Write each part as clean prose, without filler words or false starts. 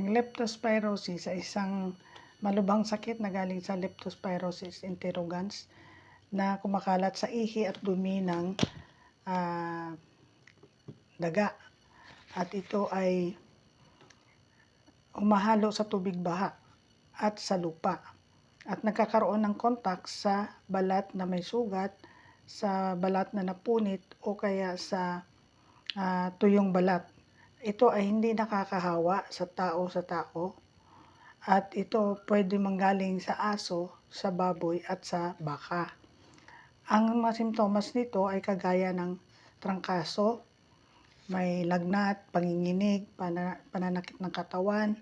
Ang leptospirosis ay isang malubhang sakit na galing sa Leptospirosis interrogans na kumakalat sa ihi at dumi ng daga. At ito ay humahalo sa tubig baha at sa lupa. At nagkakaroon ng contact sa balat na may sugat, sa balat na napunit o kaya sa tuyong balat. Ito ay hindi nakakahawa sa tao at ito pwede manggaling sa aso, sa baboy at sa baka. Ang mga simptomas nito ay kagaya ng trangkaso, may lagnat, panginginig, pananakit ng katawan,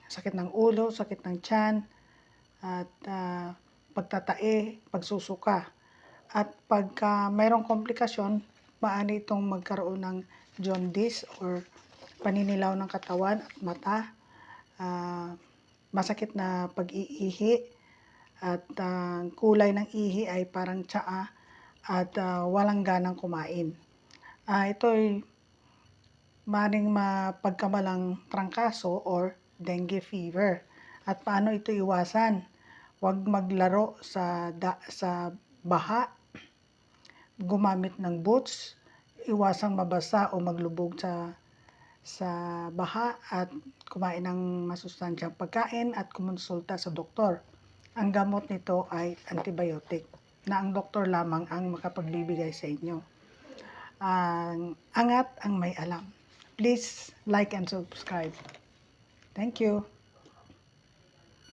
sakit ng ulo, sakit ng tiyan, at pagtatae, pagsusuka. At pagka mayroong komplikasyon, maaari itong magkaroon ng jaundice or paninilaw ng katawan at mata, masakit na pag-iihi, at kulay ng ihi ay parang tsaa at walang ganang kumain. Ito ay maaaring mapagkamalang trangkaso or dengue fever. At paano ito iwasan? Huwag maglaro sa baha, gumamit ng boots, iwasang mabasa o maglubog sa baha at kumain ng masustansyang pagkain at kumonsulta sa doktor. Ang gamot nito ay antibiotic na ang doktor lamang ang makapagbibigay sa inyo. Angat ang may alam. Please like and subscribe. Thank you.